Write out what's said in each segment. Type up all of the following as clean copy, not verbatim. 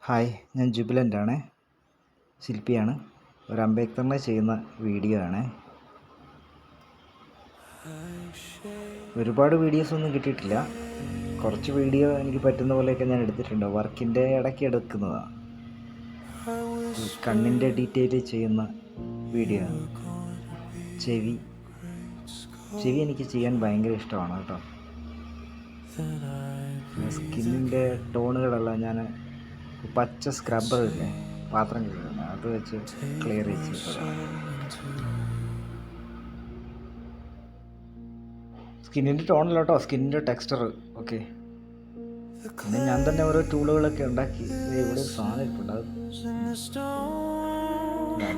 Hi, ഞാൻ ജുബിലൻ്റാണ്, ശില്പിയാണ്. ഒരു അംബേദ്കറിനെ ചെയ്യുന്ന വീഡിയോ ആണ്. ഒരുപാട് വീഡിയോസൊന്നും കിട്ടിയിട്ടില്ല. കുറച്ച് വീഡിയോ എനിക്ക് പറ്റുന്ന പോലെയൊക്കെ ഞാൻ എടുത്തിട്ടുണ്ട്. വർക്കിൻ്റെ ഇടയ്ക്ക് എടുക്കുന്നതാണ്. കണ്ണിൻ്റെ ഡീറ്റെയിൽ ചെയ്യുന്ന വീഡിയോ ആണ്. ചെവി എനിക്ക് ചെയ്യാൻ ഭയങ്കര ഇഷ്ടമാണ് കേട്ടോ. സ്കിന്നിൻ്റെ ടോണുകളെല്ലാം ഞാൻ പച്ച സ്ക്രബ്ബറില്ലേ, പാത്രം കഴുകുന്നത്, അത് വെച്ച് ക്ലിയർ ചെയ്തിട്ടുള്ളതാണ്. സ്കിന്നിൻ്റെ ടോണല്ല കേട്ടോ, സ്കിന്നിൻ്റെ ടെക്സ്ചർ. ഓക്കെ, പിന്നെ ഞാൻ തന്നെ ഓരോ ടൂളുകളൊക്കെ ഉണ്ടാക്കി. ഇവിടെ ഒരു സാധനം ഇരിപ്പുണ്ട്.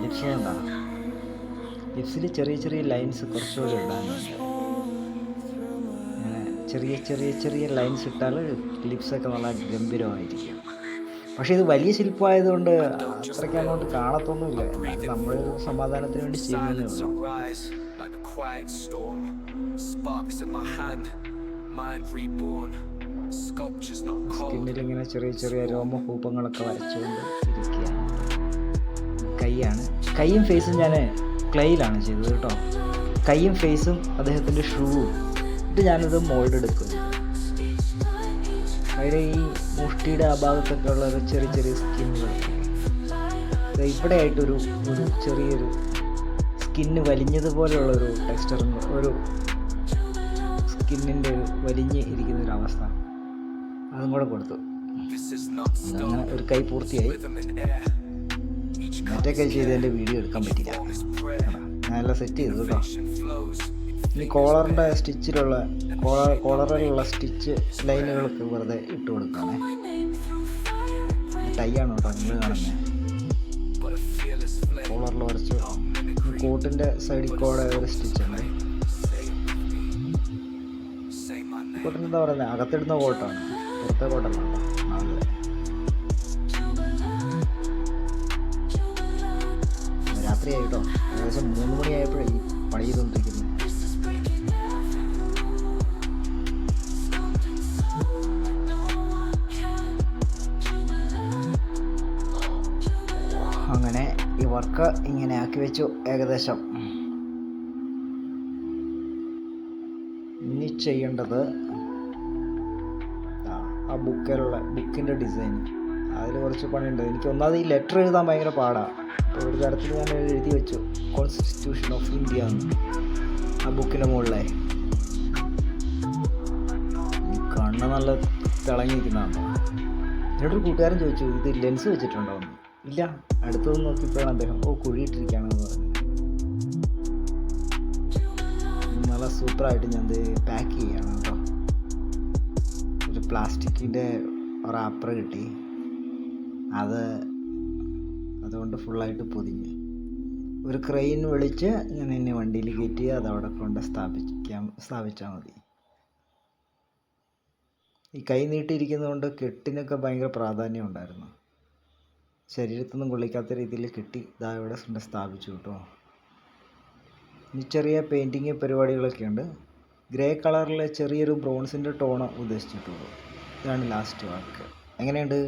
ലിപ്സ് എന്താ, ലിപ്സിൽ ചെറിയ ചെറിയ ലൈൻസ് കുറച്ചുകൂടി ഇടാനുണ്ട്. അങ്ങനെ ചെറിയ ചെറിയ ചെറിയ ലൈൻസ് ഇട്ടാൽ ലിപ്സൊക്കെ നല്ല ഗംഭീരമായിരിക്കും. പക്ഷേ ഇത് വലിയ ശില്പമായതുകൊണ്ട് അത്രയ്ക്ക് അങ്ങോട്ട് കാണത്തൊന്നുമില്ല. നമ്മളൊരു സമാധാനത്തിന് വേണ്ടി ചെയ്യുന്നതേ ഉള്ളൂ. സ്കിന്നിലിങ്ങനെ ചെറിയ ചെറിയ രോമകൂപങ്ങളൊക്കെ വരച്ചുകൊണ്ട് ഇരിക്കുകയാണ്. കൈയും ഫേസും ഞാൻ ക്ലേയിലാണ് ചെയ്തത് കേട്ടോ. കൈയും ഫേസും അദ്ദേഹത്തിൻ്റെ ഷൂവും ഇത് ഞാനത് മോൾഡ് എടുക്കുന്നു. അതിൻ്റെ ഈ മുഷ്ടിയുടെ ആ ഭാഗത്തൊക്കെ ഉള്ള ഒരു ചെറിയ ചെറിയ സ്കിന്നുകളൊക്കെ ഇവിടെ ആയിട്ടൊരു ചെറിയൊരു സ്കിന്ന് വലിഞ്ഞതുപോലെയുള്ളൊരു ടെക്സ്ചറും ഒരു സ്കിന്നിൻ്റെ വലിഞ്ഞ് ഇരിക്കുന്നൊരവസ്ഥ അതും കൂടെ കൊടുത്തു. അങ്ങനെ ഒരു കൈ പൂർത്തിയായി. മറ്റേ കൈ ചെയ്ത് എൻ്റെ വീഡിയോ എടുക്കാൻ പറ്റില്ല. ഞാനെല്ലാം സെറ്റ് ചെയ്തു കേട്ടോ. ഇനി കോളറിൻ്റെ കോളറിലുള്ള സ്റ്റിച്ച് ലൈനുകളൊക്കെ വെറുതെ ഇട്ട് കൊടുക്കാമേ. ടൈയാണ് കേട്ടോ നിങ്ങൾ കാണുന്നത്. കോളറിൽ വരച്ച് കോട്ടിൻ്റെ സൈഡിൽ കൂടെ ഒരു സ്റ്റിച്ച് ഉണ്ട്. കോട്ടിന് എന്താ പറയുന്നത്, അകത്തിടുന്ന കോട്ടാണ്, പുറത്തെ കോട്ടല്ല കേട്ടോ. രാത്രിയായി കേട്ടോ, ഏകദേശം 3 മണിയായപ്പോഴേ ഈ പണി ചെയ്തുകൊണ്ടിരിക്കുന്നത്. അങ്ങനെ ഈ വർക്ക് ഇങ്ങനെ ആക്കി വെച്ചു ഏകദേശം. ഇനി ചെയ്യേണ്ടത് ആ ബുക്കിൻ്റെ ഡിസൈൻ, അതിൽ കുറച്ച് പണിയുണ്ട്. എനിക്ക് ഒന്നാമത് ഈ ലെറ്റർ എഴുതാൻ ഭയങ്കര പാടാണ്. അപ്പോൾ ഒരു തരത്തിൽ ഞാൻ എഴുതി വെച്ചു കോൺസ്റ്റിറ്റ്യൂഷൻ ഓഫ് ഇന്ത്യ എന്ന് ആ ബുക്കിൻ്റെ മുകളിലെ. കണ്ണ് നല്ല തിളങ്ങിയിരിക്കുന്നതാണ്. എന്നോടൊരു കൂട്ടുകാരൻ ചോദിച്ചു, ഇത് ലെൻസ് വെച്ചിട്ടുണ്ടോ എന്ന്. ഇല്ല, അടുത്തത് നോക്കിയപ്പോഴാണ് അദ്ദേഹം കുഴിയിട്ടിരിക്കുകയാണെന്ന് പറഞ്ഞു. നല്ല സൂപ്പറായിട്ട് ഞാൻ പാക്ക് ചെയ്യണം കേട്ടോ. ഒരു പ്ലാസ്റ്റിക്കിൻ്റെ റാപ്പർ കിട്ടി, അതുകൊണ്ട് ഫുള്ളായിട്ട് പൊതിഞ്ഞ് ഒരു ക്രെയിൻ വിളിച്ച് ഞാൻ എന്നെ വണ്ടിയിൽ കയറ്റി അതവിടെ കൊണ്ട് സ്ഥാപിച്ചാൽ മതി. ഈ കൈ നീട്ടിയിരിക്കുന്നതുകൊണ്ട് കെട്ടിനൊക്കെ ഭയങ്കര പ്രാധാന്യം ഉണ്ടായിരുന്നു. ശരീരത്തൊന്നും കൊള്ളിക്കാത്ത രീതിയിൽ കെട്ടി ഇതാ ഇവിടെ കൊണ്ട് സ്ഥാപിച്ചു കേട്ടോ. ഇനി ചെറിയ പെയിൻറ്റിങ് പരിപാടികളൊക്കെ ഉണ്ട്. ഗ്രേ കളറിലെ ചെറിയൊരു ബ്രോൺസിൻ്റെ ടോണ് ഉദ്ദേശിച്ചിട്ടുള്ളൂ. ഇതാണ് ലാസ്റ്റ് വർക്ക്. എങ്ങനെയുണ്ട്?